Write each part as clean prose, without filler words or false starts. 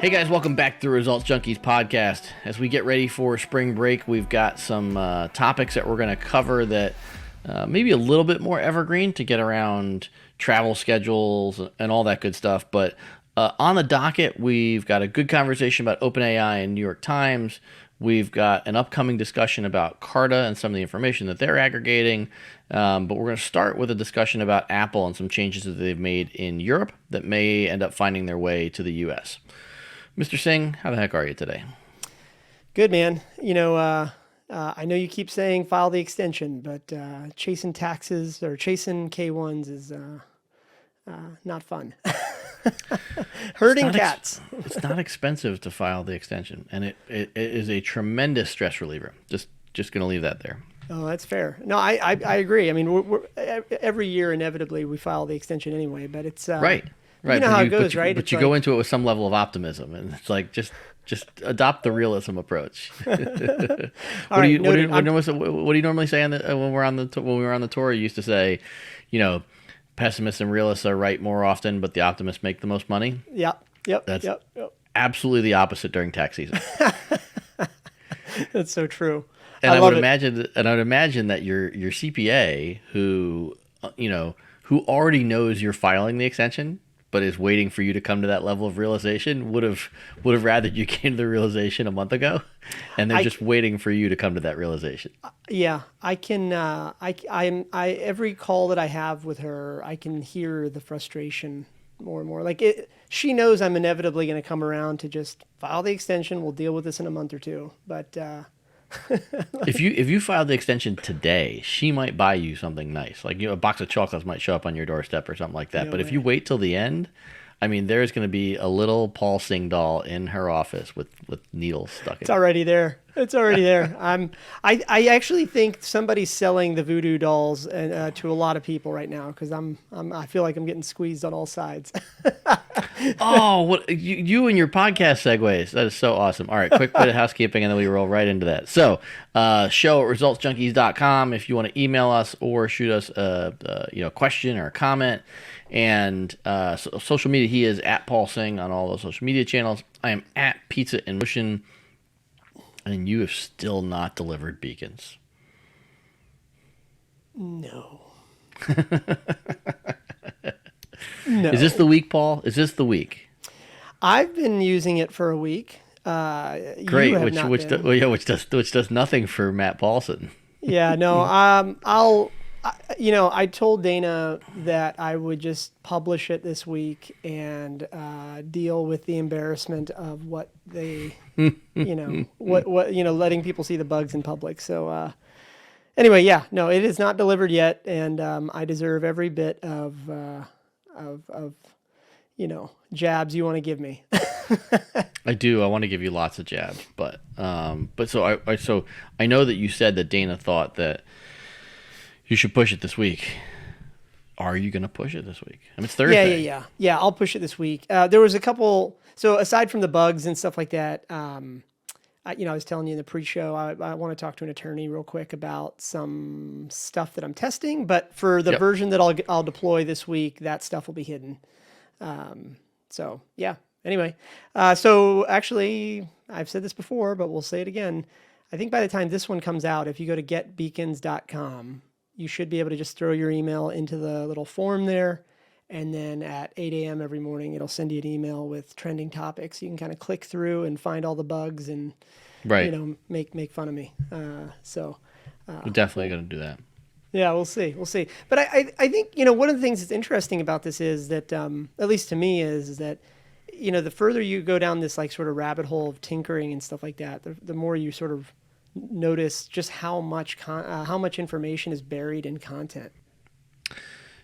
Hey guys, welcome back to the Results Junkies podcast. As we get ready for spring break, we've got some topics that we're going to cover that maybe a little bit more evergreen to get around travel schedules and all that good stuff. But on the docket, we've got a good conversation about OpenAI and New York Times. We've got an upcoming discussion about Carta and some of the information that they're aggregating. But we're going to start with a discussion about Apple and some changes that they've made in Europe that may end up finding their way to the U.S. Mr. Singh, how the heck are you today? Good, man. I know you keep saying file the extension, but chasing taxes or chasing K1s is not fun. Herding cats. It's not expensive to file the extension, and it is a tremendous stress reliever. Just going to leave that there. Oh, that's fair. No, I agree. I mean, we're every year inevitably we file the extension anyway, but it's right. You know how it goes, right? But you go into it with some level of optimism, and it's like just adopt the realism approach. What do you normally say when we're on the tour? You used to say, pessimists and realists are right more often, but the optimists make the most money. Yep. That's absolutely the opposite during tax season. That's so true. And I would imagine that your CPA who already knows you're filing the extension, but is waiting for you to come to that level of realization, would have rather you came to the realization a month ago, and they're just waiting for you to come to that realization. Yeah, I can. Every call that I have with her, I can hear the frustration more and more. She knows I'm inevitably going to come around to just file the extension. We'll deal with this in a month or two. But if you file the extension today, she might buy you something nice, like a box of chocolates might show up on your doorstep or something like that. But if you wait till the end, I mean, there's going to be a little Paul Singh doll in her office with needles stuck in it. It's already there. I actually think somebody's selling the voodoo dolls to a lot of people right now because I feel like I'm getting squeezed on all sides. Oh, what you and your podcast segues. That is so awesome. All right, quick bit of housekeeping and then we roll right into that. So, show at resultsjunkies.com if you want to email us or shoot us a question or a comment. And social media, he is at Paul Singh on all those social media channels. I am at Pizza in Motion. And you have still not delivered beacons. No. No. Is this the week, Paul? Is this the week? I've been using it for a week. Great, which does nothing for Matt Paulson. Yeah, no. I told Dana that I would just publish it this week and deal with the embarrassment of what they, letting people see the bugs in public. So anyway, yeah, no, it is not delivered yet, and I deserve every bit of jabs you want to give me. I do. I want to give you lots of jabs, but so I know that you said that Dana thought that you should push it this week. Are you going to push it this week? I mean, it's Thursday. Yeah, I'll push it this week. There was a couple. So aside from the bugs and stuff like that, I was telling you in the pre-show, I want to talk to an attorney real quick about some stuff that I'm testing. But for the version that I'll deploy this week, that stuff will be hidden. So yeah. Anyway, so actually, I've said this before, but we'll say it again. I think by the time this one comes out, if you go to getbeacons.com, you should be able to just throw your email into the little form there. And then at 8 a.m. every morning, it'll send you an email with trending topics. You can kind of click through and find all the bugs and, make fun of me. We're definitely going to do that. Yeah, we'll see. But I think, one of the things that's interesting about this is that, at least to me, is that, the further you go down this like sort of rabbit hole of tinkering and stuff like that, the more you sort of notice just how much information is buried in content.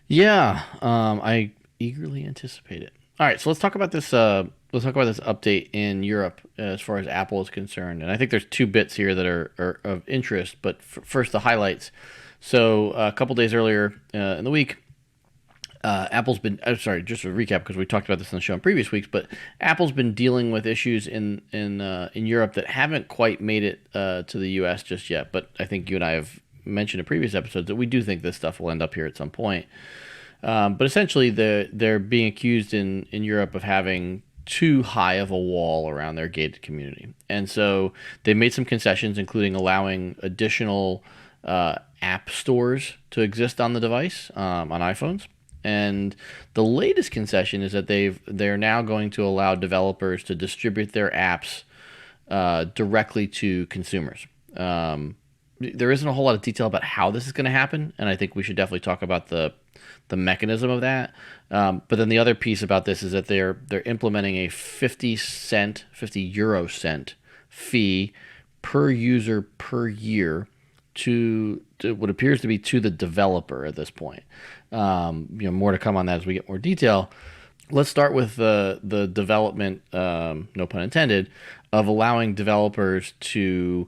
Yeah, I eagerly anticipate it. All right, so let's talk about this. Let's talk about this update in Europe as far as Apple is concerned. And I think there's two bits here that are of interest. But first, the highlights. So a couple days earlier in the week, Apple's been. Just a recap because we talked about this in the show in previous weeks. But Apple's been dealing with issues in Europe that haven't quite made it to the U.S. just yet. But I think you and I have mentioned in previous episodes that we do think this stuff will end up here at some point. But essentially, they're being accused in Europe of having too high of a wall around their gated community. And so they made some concessions, including allowing additional app stores to exist on the device, on iPhones. And the latest concession is that they're now going to allow developers to distribute their apps directly to consumers. There isn't a whole lot of detail about how this is going to happen, and I think we should definitely talk about the mechanism of that. But then the other piece about this is that they're implementing a 50 euro cent fee per user per year to what appears to be to the developer at this point. More to come on that as we get more detail. Let's start with the development, no pun intended, of allowing developers to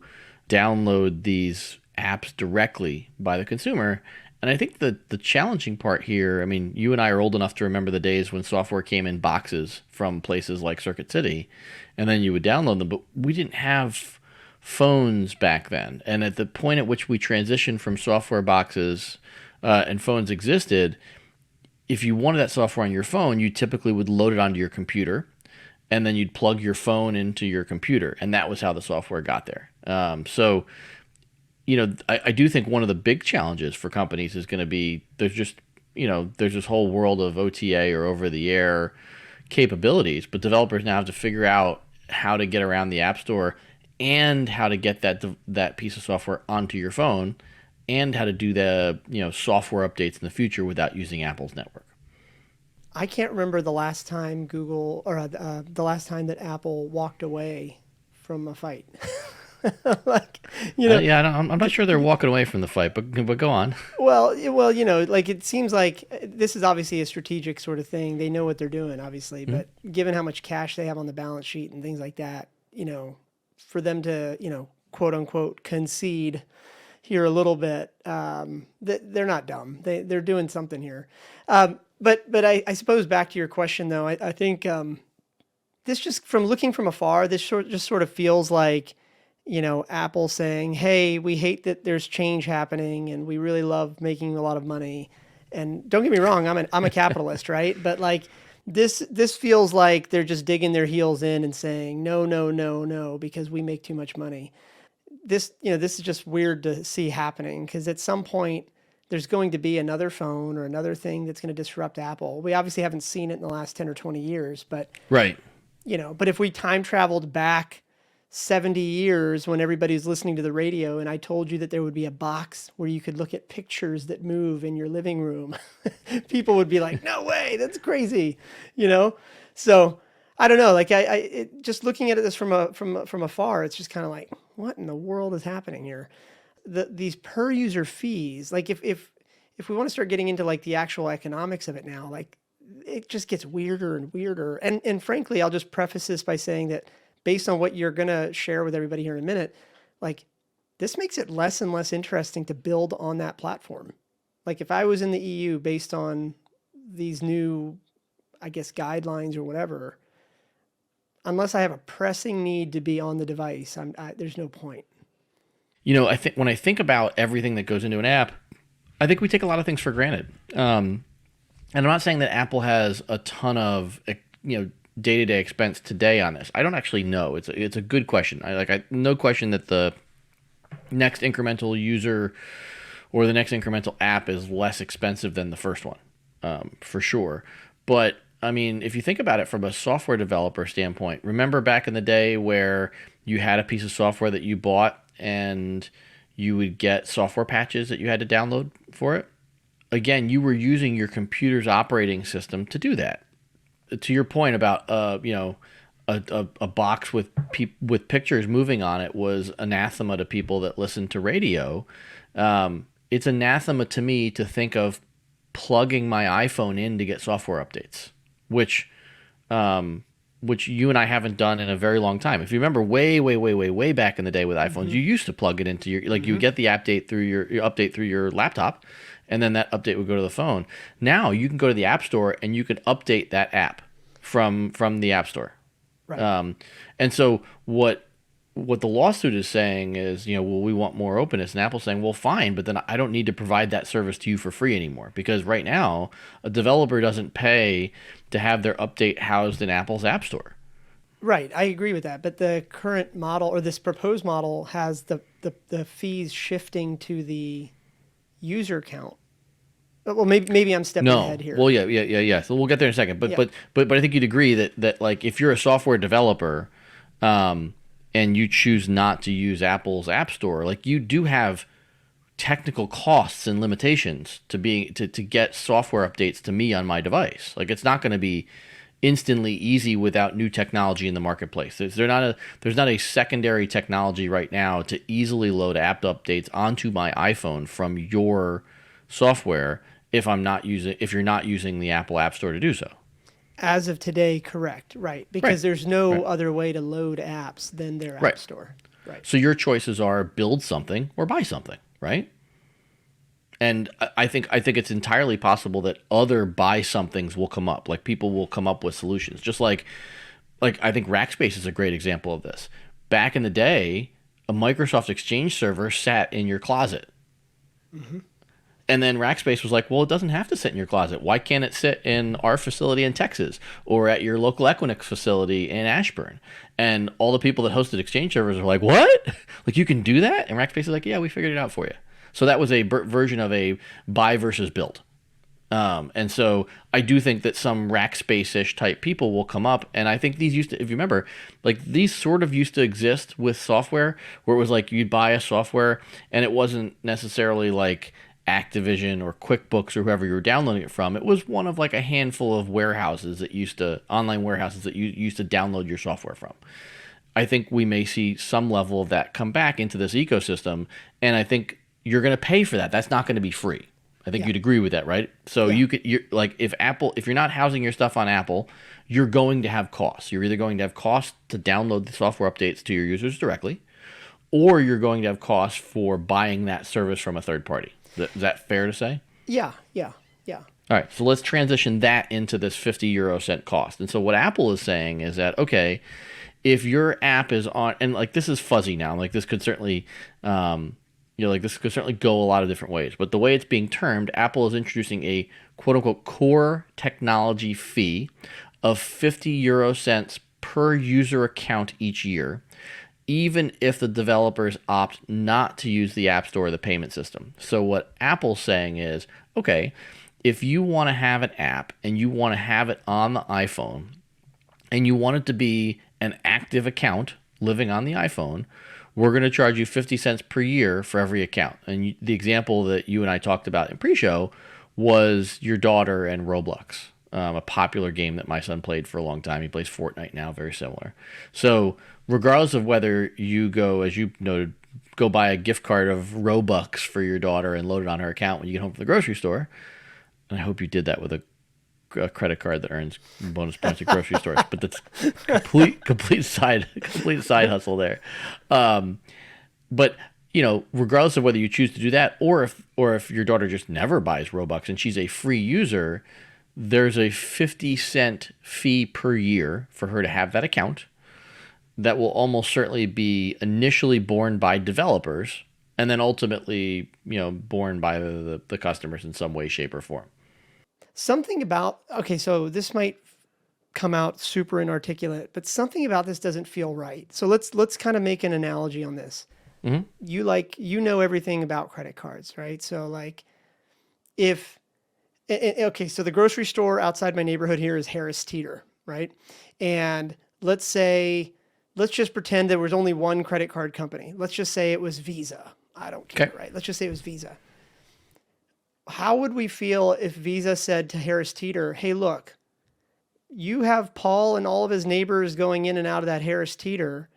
download these apps directly by the consumer. And I think the challenging part here, I mean, you and I are old enough to remember the days when software came in boxes from places like Circuit City, and then you would download them, but we didn't have phones back then. And at the point at which we transitioned from software boxes and phones existed, if you wanted that software on your phone, you typically would load it onto your computer, and then you'd plug your phone into your computer, and that was how the software got there. I do think one of the big challenges for companies is going to be there's this whole world of OTA or over-the-air capabilities, but developers now have to figure out how to get around the App Store and how to get that piece of software onto your phone, and how to do the software updates in the future without using Apple's network. I can't remember the last time the last time that Apple walked away from a fight. I'm not sure they're walking away from the fight, but go on. Well, it seems like this is obviously a strategic sort of thing. They know what they're doing, obviously, but given how much cash they have on the balance sheet and things like that, for them to, quote unquote, concede here a little bit, they're not dumb. They're doing something here. But I suppose back to your question though, I think this, just from looking from afar, this just sort of feels like, Apple saying, hey, we hate that there's change happening and we really love making a lot of money. And don't get me wrong, I'm a capitalist, right? But like this feels like they're just digging their heels in and saying, no, because we make too much money. This is just weird to see happening, because at some point there's going to be another phone or another thing that's going to disrupt Apple. We obviously haven't seen it in the last 10 or 20 years, but right. But if we time traveled back 70 years when everybody's listening to the radio and I told you that there would be a box where you could look at pictures that move in your living room, people would be like, no way, that's crazy, So I don't know, like just looking at this from afar, it's just kind of like, what in the world is happening here? These per user fees, like if we want to start getting into like the actual economics of it now, like it just gets weirder and weirder. And frankly, I'll just preface this by saying that based on what you're going to share with everybody here in a minute, like this makes it less and less interesting to build on that platform. Like if I was in the EU based on these new, I guess, guidelines or whatever, unless I have a pressing need to be on the device, there's no point. I think when I think about everything that goes into an app, I think we take a lot of things for granted. And I'm not saying that Apple has a ton of, day-to-day expense today on this. I don't actually know. It's a good question. No question that the next incremental user or the next incremental app is less expensive than the first one, for sure. But I mean, if you think about it from a software developer standpoint, remember back in the day where you had a piece of software that you bought and you would get software patches that you had to download for it? Again, you were using your computer's operating system to do that. To your point about a box with pictures moving on it was anathema to people that listen to radio. It's anathema to me to think of plugging my iPhone in to get software updates, which you and I haven't done in a very long time. If you remember way back in the day with iPhones, you used to plug it into your, you would get the update through your update through your laptop, and then that update would go to the phone. Now you can go to the App Store and you can update that app from the App Store. Right. And so what what the lawsuit is saying is, well, we want more openness. And Apple's saying, well, fine, but then I don't need to provide that service to you for free anymore. Because right now, a developer doesn't pay to have their update housed in Apple's App Store. Right, I agree with that. But the current model or this proposed model has the fees shifting to the user count. Well, maybe I'm stepping ahead here. Well, yeah. So we'll get there in a second. But Yeah. but I think you'd agree that like if you're a software developer, and you choose not to use Apple's App Store, like you do have technical costs and limitations to get software updates to me on my device. Like it's not going to be instantly easy without new technology in the marketplace. There's not a secondary technology right now to easily load app updates onto my iPhone from your software if you're not using the Apple App Store to do so. As of today, correct. Right. Because there's no other way to load apps than their App Store. Right. So your choices are build something or buy something, right? And I think it's entirely possible that other buy somethings will come up. Like people will come up with solutions. Just like I think Rackspace is a great example of this. Back in the day, a Microsoft Exchange server sat in your closet. Mm-hmm. And then Rackspace was like, well, it doesn't have to sit in your closet. Why can't it sit in our facility in Texas or at your local Equinix facility in Ashburn? And all the people that hosted Exchange servers are like, what? Like you can do that? And Rackspace is like, yeah, we figured it out for you. So that was a version of a buy versus build. And so I do think that some Rackspace-ish type people will come up. And I think these used to, if you remember, like these sort of used to exist with software where it was like you'd buy a software and it wasn't necessarily like Activision or QuickBooks or whoever you were downloading it from. It was one of like a handful of online warehouses that you used to download your software from. I think we may see some level of that come back into this ecosystem. And I think you're going to pay for that. That's not going to be free. I think you'd agree with that, right? So you're like if you're not housing your stuff on Apple, you're going to have costs. You're either going to have costs to download the software updates to your users directly, or you're going to have costs for buying that service from a third party. Is that fair to say? Yeah. All right, so let's transition that into this 50 € cost. And so what Apple is saying is that, okay, if your app is on, and like this is fuzzy now, like this could certainly, this could certainly go a lot of different ways. But the way it's being termed, Apple is introducing a quote unquote core technology fee of 50 € per user account each year, even if the developers opt not to use the App Store or the payment system. So what Apple's saying is, okay, if you want to have an app and you want to have it on the iPhone and you want it to be an active account living on the iPhone, we're going to charge you 50 cents per year for every account. And the example that you and I talked about in pre-show was your daughter and Roblox, a popular game that my son played for a long time. He plays Fortnite now, very similar. So regardless of whether you go, as you noted, go buy a gift card of Robux for your daughter and load it on her account when you get home from the grocery store, and I hope you did that with a credit card that earns bonus points at grocery stores, but that's complete side hustle there. But regardless of whether you choose to do that or if your daughter just never buys Robux and she's a free user, there's a 50-cent fee per year for her to have that account that will almost certainly be initially borne by developers and then ultimately, borne by the customers in some way, shape, or form. Something about, okay, so this might come out super inarticulate, but something about this doesn't feel right. So let's kind of make an analogy on this. Mm-hmm. You know everything about credit cards, right? So like so the grocery store outside my neighborhood here is Harris Teeter, right? And let's just pretend there was only one credit card company. Let's just say it was Visa. I don't care, okay. Right? Let's just say it was Visa. How would we feel if Visa said to Harris Teeter, hey, look, you have Paul and all of his neighbors going in and out of that Harris Teeter,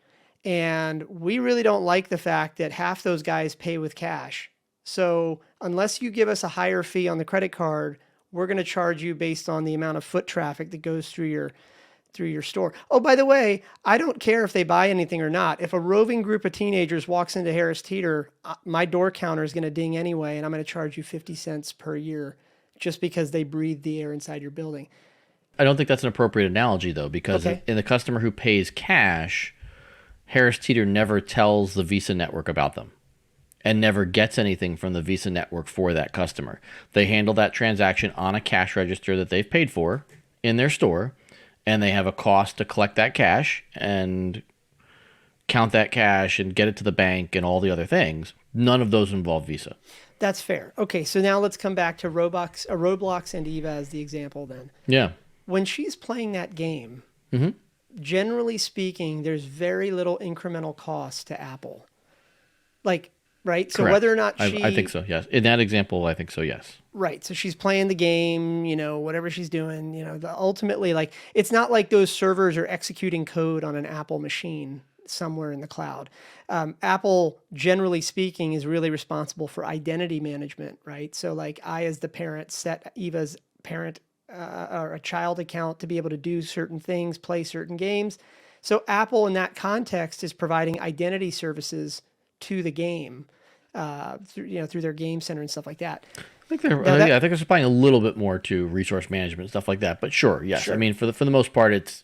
and we really don't like the fact that half those guys pay with cash. So unless you give us a higher fee on the credit card, we're going to charge you based on the amount of foot traffic that goes through your store. Oh, by the way, I don't care if they buy anything or not. If a roving group of teenagers walks into Harris Teeter, my door counter is going to ding anyway, and I'm going to charge you 50 cents per year just because they breathe the air inside your building. I don't think that's an appropriate analogy, though, because in the customer who pays cash, Harris Teeter never tells the Visa network about them and never gets anything from the Visa network for that customer. They handle that transaction on a cash register that they've paid for in their store, and they have a cost to collect that cash and count that cash and get it to the bank and all the other things. None of those involve Visa. That's fair. Okay, so now let's come back to Roblox and Eva as the example then. Yeah. When she's playing that game, Mm-hmm. generally speaking, there's very little incremental cost to Apple. Like, right? So Correct. whether or not she... I think so, yes. In that example, I think so, yes. Right. So she's playing the game, whatever she's doing, ultimately, like, it's not like those servers are executing code on an Apple machine somewhere in the cloud. Apple, generally speaking, is really responsible for identity management, right? So like I, as the parent, set Eva's parent or a child account to be able to do certain things, play certain games. So Apple, in that context, is providing identity services to the game through their game center and stuff like that. I think they're supplying a little bit more to resource management and stuff like that. But sure, yes. Sure. I mean, for the most part, it's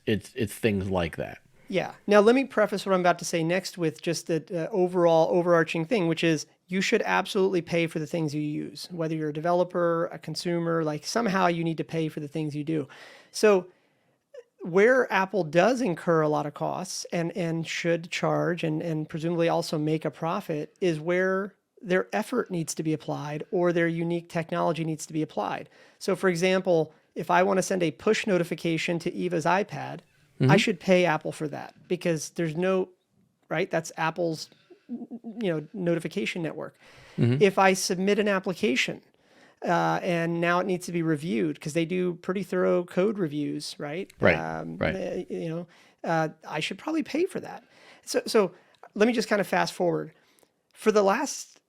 things like that. Yeah. Now, let me preface what I'm about to say next with just the overall overarching thing, which is you should absolutely pay for the things you use, whether you're a developer, a consumer, like somehow you need to pay for the things you do. So where Apple does incur a lot of costs and should charge and presumably also make a profit is where their effort needs to be applied or their unique technology needs to be applied. So, for example, if I want to send a push notification to Eva's iPad, I should pay Apple for that because there's no, right? That's Apple's, notification network. If I submit an application and now it needs to be reviewed because they do pretty thorough code reviews, right? Right. I should probably pay for that. So let me just kind of fast forward. For the last,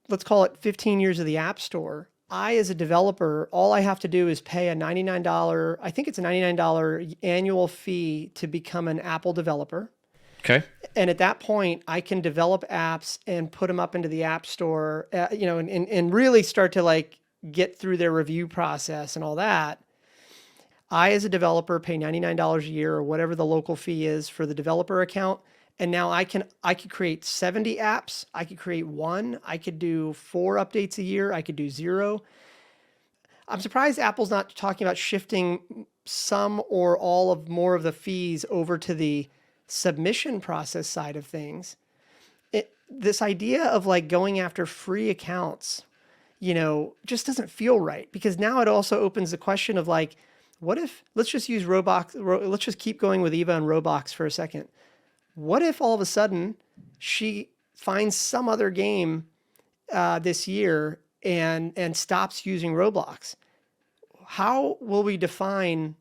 let's call it 15 years of the App Store, I, as a developer, all I have to do is pay a $99, I think it's a $99 annual fee to become an Apple developer. Okay. And at that point, I can develop apps and put them up into the App Store, and really start to like get through their review process and all that. I, as a developer, pay $99 a year or whatever the local fee is for the developer account. And now I could create 70 apps. I could create one. I could do 4 updates a year. I could do 0. I'm surprised Apple's not talking about shifting some or all of more of the fees over to the submission process side of things. This idea of like going after free accounts, just doesn't feel right because now it also opens the question of like, what if, let's just use Roblox. Let's just keep going with Eva and Roblox for a second. What if all of a sudden she finds some other game this year and stops using Roblox? How will we define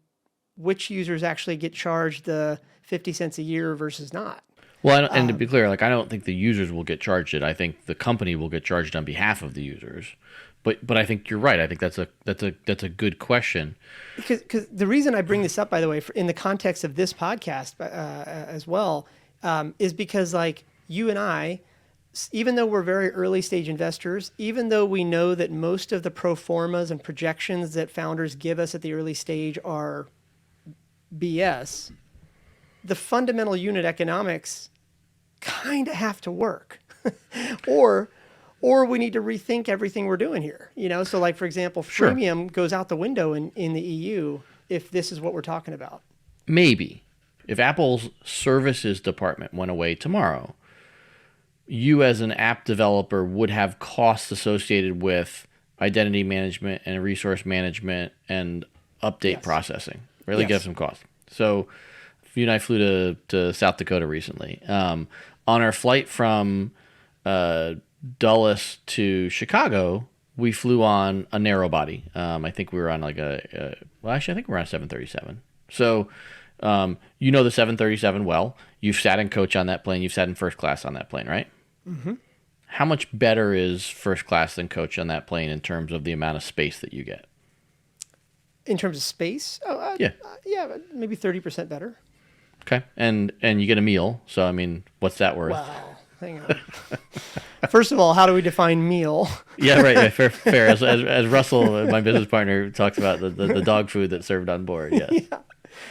which users actually get charged the 50 cents a year versus not? Well, and to be clear, like I don't think the users will get charged it. I think the company will get charged on behalf of the users. But I think you're right. I think that's a good question. Because the reason I bring this up, by the way, in the context of this podcast as well, is because like you and I, even though we're very early stage investors, even though we know that most of the pro formas and projections that founders give us at the early stage are BS, the fundamental unit economics kind of have to work. or we need to rethink everything we're doing here. So like, for example, freemium goes out the window in the EU if this is what we're talking about. Maybe. If Apple's services department went away tomorrow, you as an app developer would have costs associated with identity management and resource management and update processing. Really get some costs. So you and I flew to South Dakota recently. On our flight from Dulles to Chicago, we flew on a narrow body. I think we were on like I think we're on a 737. So the 737 well. You've sat in coach on that plane. You've sat in first class on that plane, right? Mm-hmm. How much better is first class than coach on that plane in terms of the amount of space that you get? In terms of space? Yeah, maybe 30% better. Okay, and you get a meal. So, I mean, what's that worth? Wow, hang on. First of all, how do we define meal? Yeah, right. Yeah, fair. As Russell, my business partner, talks about the dog food that's served on board. Yes.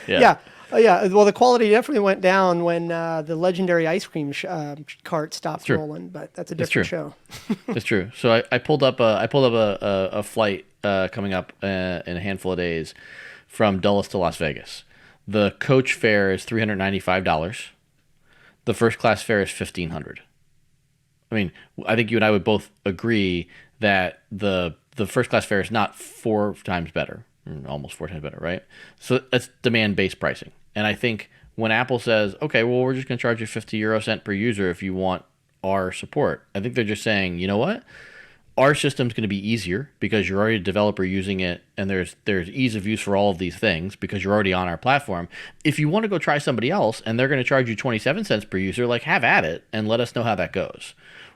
Yeah. Oh yeah, well the quality definitely went down when the legendary ice cream cart It's stopped true. rolling, but that's a It's different true. show. It's true. So I pulled up a flight coming up in a handful of days from Dulles to Las Vegas. The coach fare is $395. The first class fare is 1,500. I mean, I think you and I would both agree that the first class fare is not four times better, almost four times better, right? So that's demand based pricing. And I think when Apple says, okay, well, we're just going to charge you 50 cents per user if you want our support, I think they're just saying, you know what? Our system's going to be easier because you're already a developer using it, and there's ease of use for all of these things because you're already on our platform. If you want to go try somebody else and they're going to charge you 27 cents per user, like have at it and let us know how that goes.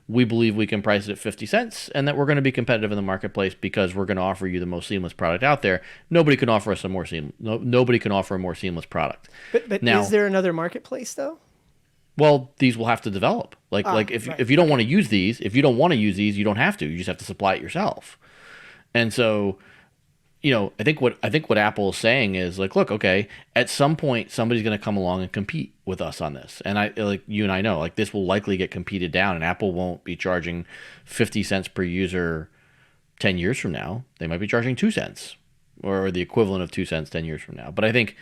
We believe we can price it at 50 cents and that we're going to be competitive in the marketplace because we're going to offer you the most seamless product out there. Nobody can offer us a more seamless. Nobody can offer a more seamless product. But Now, is there another marketplace though? well, these will have to develop. Like Right. if you don't want to use these, if you don't want to use these, you don't have to. You just have to supply it yourself. And so, I think what Apple is saying is like, look, okay, at some point somebody's going to come along and compete with us on this. And I like you and I know like this will likely get competed down, and Apple won't be charging 50 cents per user 10 years from now. They might be charging 2 cents or the equivalent of 2 cents 10 years from now. But I think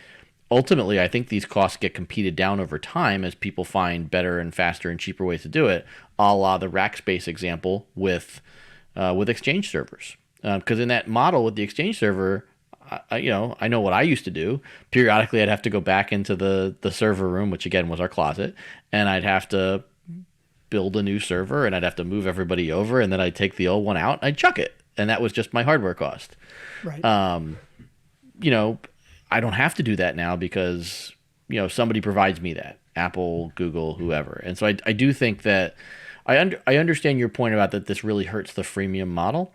ultimately, I think these costs get competed down over time as people find better and faster and cheaper ways to do it, a la the Rackspace example with Exchange servers. Because in that model with the Exchange server, I know what I used to do. Periodically, I'd have to go back into the server room, which again was our closet, and I'd have to build a new server, and I'd have to move everybody over, and then I'd take the old one out, and I'd chuck it, and that was just my hardware cost. Right. I don't have to do that now because somebody provides me that, Apple, Google, whoever. And so I do think that I understand your point about that this really hurts the freemium model,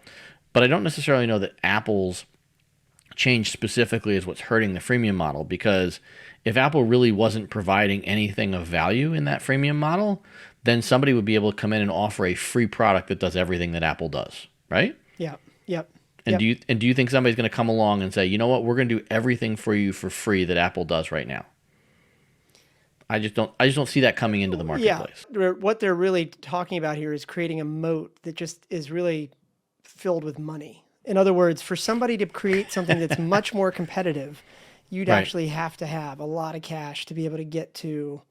but I don't necessarily know that Apple's change specifically is what's hurting the freemium model, because if Apple really wasn't providing anything of value in that freemium model, then somebody would be able to come in and offer a free product that does everything that Apple does, right? Yeah. Yep. And Yep. do you think somebody's going to come along and say, you know what, we're going to do everything for you for free that Apple does right now? I just don't see that coming into the marketplace. What they're really talking about here is creating a moat that just is really filled with money. In other words, for somebody to create something that's much more competitive, you'd Right. actually have to have a lot of cash to be able to get to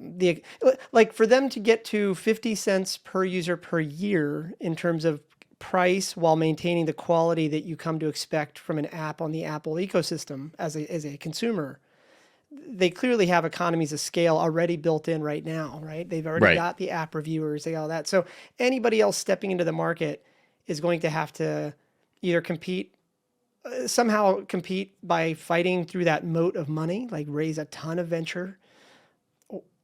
the like for them to get to 50 cents per user per year in terms of price while maintaining the quality that you come to expect from an app on the Apple ecosystem as a consumer. They clearly have economies of scale already built in right now, right? They've already Right. got the app reviewers, they got all that. So anybody else stepping into the market is going to have to either somehow compete by fighting through that moat of money, like raise a ton of venture,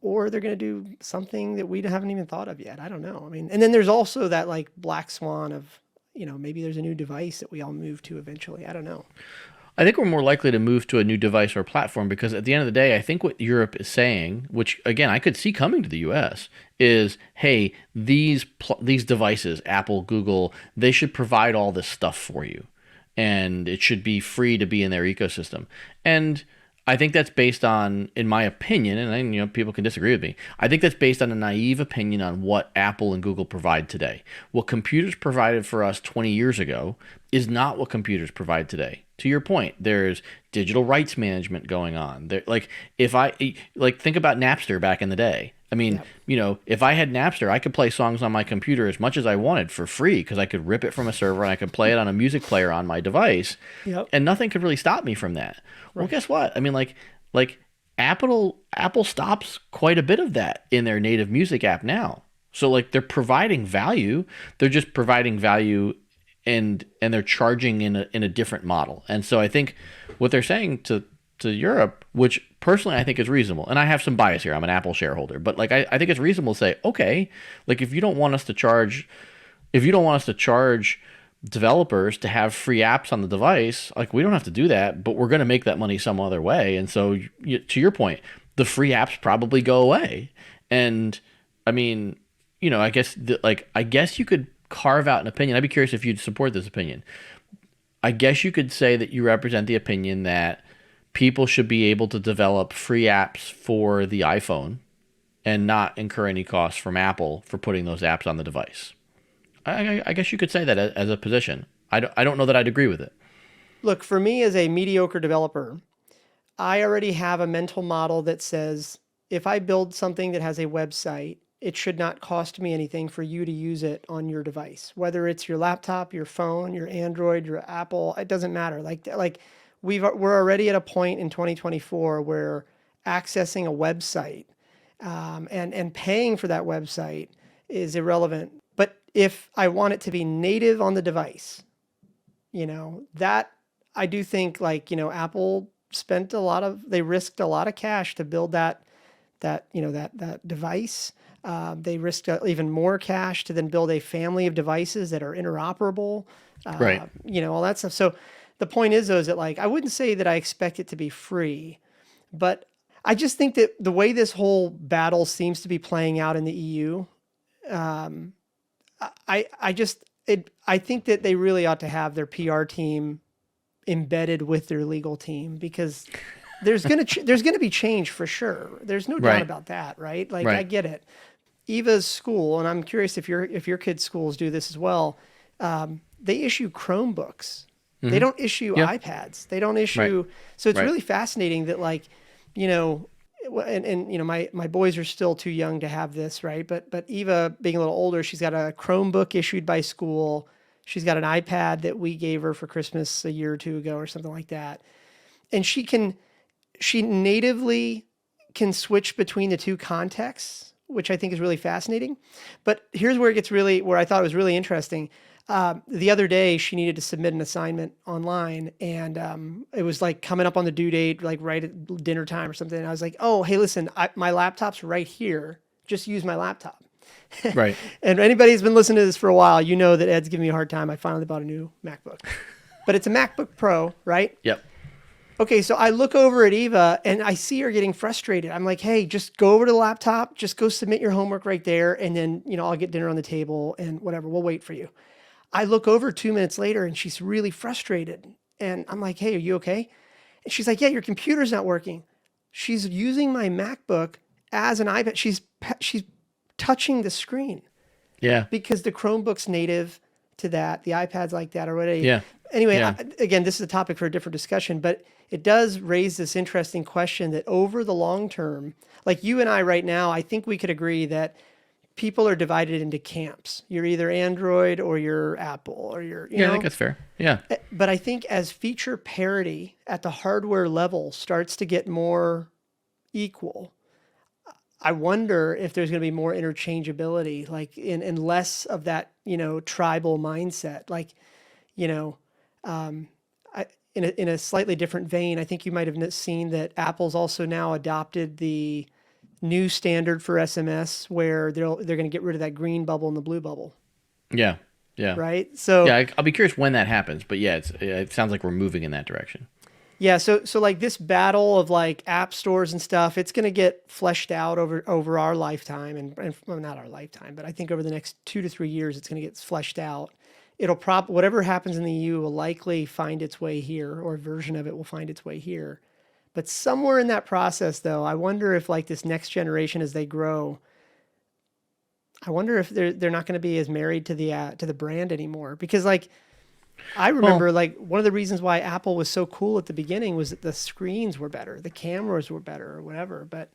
or they're going to do something that we haven't even thought of yet. I don't know. I mean, and then there's also that like black swan of, maybe there's a new device that we all move to eventually. I don't know. I think we're more likely to move to a new device or platform because at the end of the day, I think what Europe is saying, which again I could see coming to the U.S., is, hey, these devices, Apple, Google, they should provide all this stuff for you, and it should be free to be in their ecosystem. And I think that's based on, in my opinion, and people can disagree with me. I think that's based on a naive opinion on what Apple and Google provide today. What computers provided for us 20 years ago is not what computers provide today. To your point, there's digital rights management going on. Think about Napster back in the day. I mean, if I had Napster, I could play songs on my computer as much as I wanted for free because I could rip it from a server and I could play it on a music player on my device, Yep. and nothing could really stop me from that. Well, guess what? I mean, like Apple stops quite a bit of that in their native music app now. So like they're providing value. They're just providing value and they're charging in a different model. And so I think what they're saying to Europe, which personally I think is reasonable, and I have some bias here, I'm an Apple shareholder, but like I think it's reasonable to say, okay, like if you don't want us to charge developers to have free apps on the device, like we don't have to do that, but we're going to make that money some other way. And so to your point, the free apps probably go away. And I mean, I guess you could carve out an opinion. I'd be curious if you'd support this opinion. I guess you could say that you represent the opinion that people should be able to develop free apps for the iPhone and not incur any costs from Apple for putting those apps on the device. I guess you could say that as a position. I don't know that I'd agree with it. Look, for me as a mediocre developer, I already have a mental model that says if I build something that has a website, it should not cost me anything for you to use it on your device. Whether it's your laptop, your phone, your Android, your Apple, it doesn't matter. Like we're already at a point in 2024 where accessing a website and paying for that website is irrelevant. But if I want it to be native on the device, that I do think Apple they risked a lot of cash to build that device. They risked even more cash to then build a family of devices that are interoperable, Right. all that stuff. So the point is, though, is that I wouldn't say that I expect it to be free, but I just think that the way this whole battle seems to be playing out in the EU, I think that they really ought to have their PR team embedded with their legal team, because there's gonna be change for sure. There's no doubt Right. about that, right? Right. I get it. Eva's school, and I'm curious if your kids' schools do this as well. They issue Chromebooks. They don't issue Yeah. iPads. They don't issue. So it's Right. really fascinating that my boys are still too young to have this, right? But Eva, being a little older, she's got a Chromebook issued by school. She's got an iPad that we gave her for Christmas a year or two ago or something like that. And she natively can switch between the two contexts, which I think is really fascinating. But here's where where I thought it was really interesting. The other day, she needed to submit an assignment online, and it was coming up on the due date, right at dinner time or something. And I was like, "Oh, hey, listen, my laptop's right here. Just use my laptop." Right. And anybody who's been listening to this for a while, you know that Ed's giving me a hard time. I finally bought a new MacBook, but it's a MacBook Pro, right? Yep. Okay, so I look over at Eva and I see her getting frustrated. I'm like, "Hey, just go over to the laptop, just go submit your homework right there, and then I'll get dinner on the table and whatever. We'll wait for you." I look over 2 minutes later and she's really frustrated, and I'm like, "Hey, are you okay?" And she's like, "Yeah, your computer's not working." She's using my MacBook as an iPad. She's touching the screen. Yeah. Because the Chromebook's native to that, the iPad's like that already. Yeah. Anyway, Yeah. Again, this is a topic for a different discussion, but it does raise this interesting question that over the long term, like you and I right now, I think we could agree that people are divided into camps. You're either Android or you're Apple or you're, I think that's fair. Yeah. But I think as feature parity at the hardware level starts to get more equal, I wonder if there's going to be more interchangeability, in less of that, tribal mindset. In a slightly different vein, I think you might have seen that Apple's also now adopted the new standard for SMS, where they're going to get rid of that green bubble and the blue bubble. Yeah. Yeah. Right. So Yeah. I'll be curious when that happens, but yeah, it sounds like we're moving in that direction. yeah, so this battle of app stores and stuff, it's going to get fleshed out over our lifetime, and well, not our lifetime, but I think over the next 2 to 3 years, it's going to get fleshed out. It'll whatever happens in the EU will likely find its way here, or a version of it will find its way here. But somewhere in that process, though, I wonder if this next generation, as they grow, I wonder if they're not going to be as married to the brand anymore, because I remember one of the reasons why Apple was so cool at the beginning was that the screens were better, the cameras were better, or whatever. But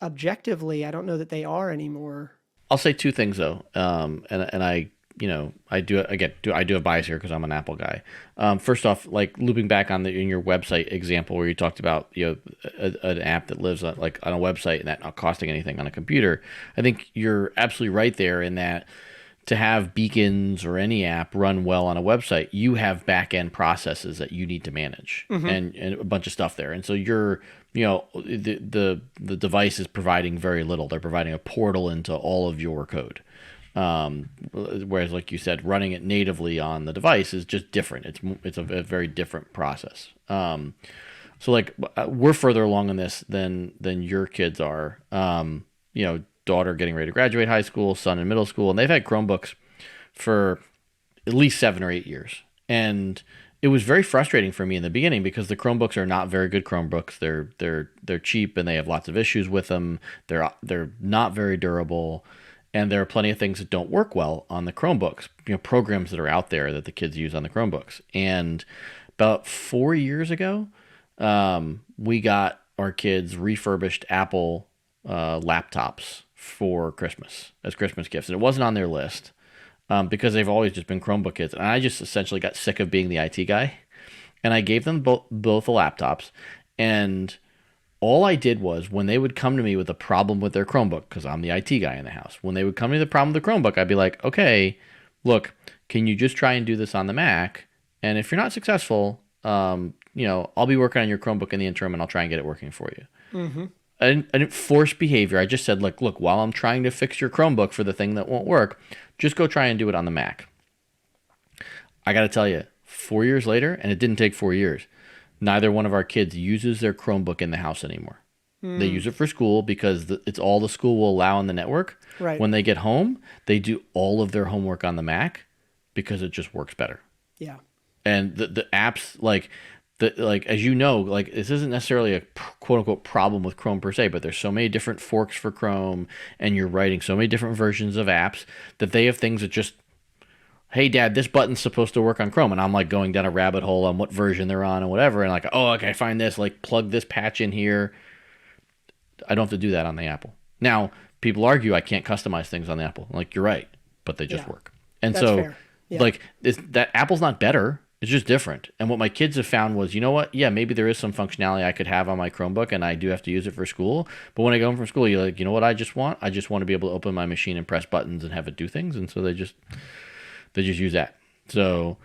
objectively, I don't know that they are anymore. I'll say two things though, and I do have bias here because I'm an Apple guy. First off, looping back on in your website example where you talked about an app that lives on a website and that not costing anything on a computer. I think you're absolutely right there in that. To have beacons or any app run well on a website, you have back-end processes that you need to manage and a bunch of stuff there. And so the device is providing very little. They're providing a portal into all of your code. Whereas, like you said, running it natively on the device is just different. It's a very different process. So we're further along in this than your kids are. Daughter getting ready to graduate high school, son in middle school, and they've had Chromebooks for at least 7 or 8 years. And it was very frustrating for me in the beginning because the Chromebooks are not very good Chromebooks. They're cheap and they have lots of issues with them. They're not very durable, and there are plenty of things that don't work well on the Chromebooks. Programs that are out there that the kids use on the Chromebooks. And about 4 years ago, we got our kids refurbished Apple laptops for Christmas as Christmas gifts, and it wasn't on their list. Because they've always just been Chromebook kids. And I just essentially got sick of being the IT guy. And I gave them both the laptops. And all I did was, when they would come to me with a problem with their Chromebook, because I'm the IT guy in the house, when they would come to me with a problem with the Chromebook, I'd be like, okay, look, can you just try and do this on the Mac? And if you're not successful, I'll be working on your Chromebook in the interim, and I'll try and get it working for you. Mm-hmm. I didn't force behavior. I just said, look, while I'm trying to fix your Chromebook for the thing that won't work, just go try and do it on the Mac. I got to tell you, 4 years later, and it didn't take 4 years, neither one of our kids uses their Chromebook in the house anymore. They use it for school because it's all the school will allow on the network. Right. When they get home, they do all of their homework on the Mac because it just works better. Yeah. And the apps, as you know, this isn't necessarily a quote unquote problem with Chrome per se, but there's so many different forks for Chrome, and you're writing so many different versions of apps that they have things that just, hey Dad, this button's supposed to work on Chrome, and I'm like going down a rabbit hole on what version they're on and whatever, and like, oh, okay, find this, like plug this patch in here. I don't have to do that on the Apple. Now, people argue I can't customize things on the Apple. I'm like, you're right, but they just work. And that's so, fair. Yeah. that Apple's not better. It's just different. And what my kids have found was, you know what? Yeah, maybe there is some functionality I could have on my Chromebook, and I do have to use it for school. But when I go home from school, you're like, you know what I just want? I just want to be able to open my machine and press buttons and have it do things. And so they just use that. So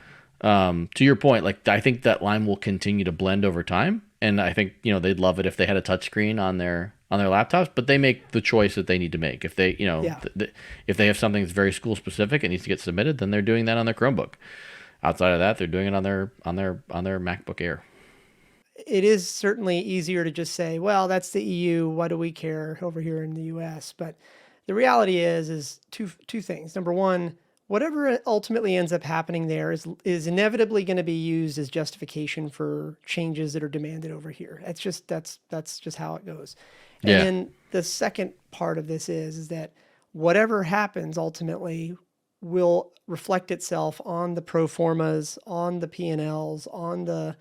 to your point, I think that line will continue to blend over time. And I think, they'd love it if they had a touchscreen on their laptops, but they make the choice that they need to make. If they, if they have something that's very school specific, it needs to get submitted, then they're doing that on their Chromebook. Outside of that, they're doing it on their MacBook Air. It is certainly easier to just say, well, that's the EU. Why do we care over here in the US? But the reality is two things. Number one, whatever ultimately ends up happening there is inevitably going to be used as justification for changes that are demanded over here. That's just how it goes. And then the second part of this is that whatever happens ultimately will reflect itself on the pro formas, on the P&Ls, on the,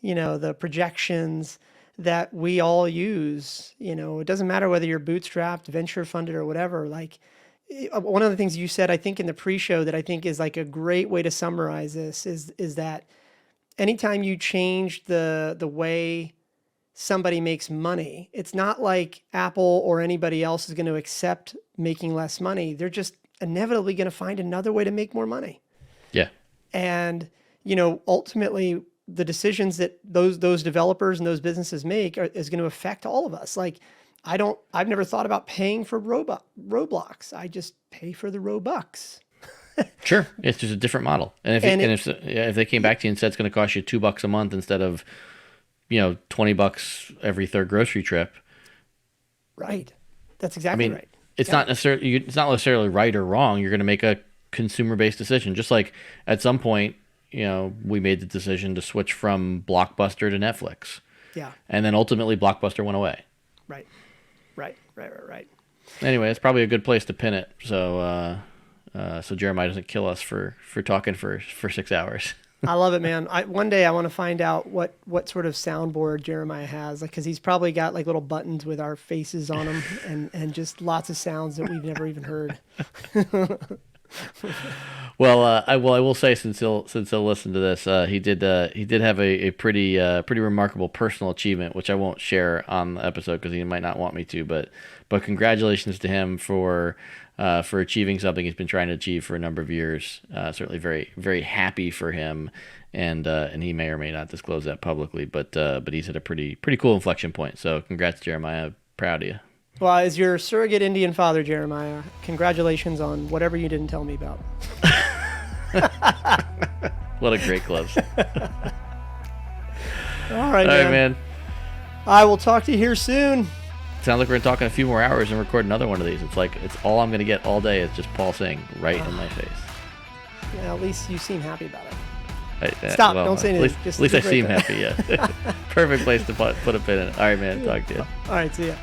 the projections that we all use. It doesn't matter whether you're bootstrapped, venture funded, or whatever. One of the things you said, I think in the pre-show, that I think is like a great way to summarize this is that anytime you change the way somebody makes money, it's not like Apple or anybody else is going to accept making less money. They're just inevitably going to find another way to make more money. Yeah. And, ultimately the decisions that those developers and those businesses make is going to affect all of us. I've never thought about paying for Roblox. I just pay for the Robux. Sure. It's just a different model. And if they came back to you and said it's going to cost you $2 a month instead of, $20 every third grocery trip. Right. That's exactly right. It's not necessarily right or wrong. You're going to make a consumer-based decision. Just like at some point, we made the decision to switch from Blockbuster to Netflix. Yeah. And then ultimately Blockbuster went away. Right. Anyway, it's probably a good place to pin it. So Jeremiah doesn't kill us for talking for 6 hours. I love it, man. One day I want to find out what sort of soundboard Jeremiah has, because he's probably got little buttons with our faces on them and just lots of sounds that we've never even heard. Well, I will say, since he'll listen to this, he did have a pretty remarkable personal achievement, which I won't share on the episode because he might not want me to. But congratulations to him for achieving something he's been trying to achieve for a number of years. Certainly very, very happy for him, and he may or may not disclose that publicly, but he's at a pretty cool inflection point. So congrats, Jeremiah. Proud of you. Well, as your surrogate Indian father, Jeremiah, congratulations on whatever you didn't tell me about. What a great close. All right, man. I will talk to you here soon. Sounds like we're going to talk in a few more hours and record another one of these. It's all I'm going to get all day is just Paul saying right in my face. Yeah, at least you seem happy about it. Stop. Don't say anything. At least I seem happy. Yeah. Perfect place to put a pin in it. All right, man. Talk to you. All right. See ya.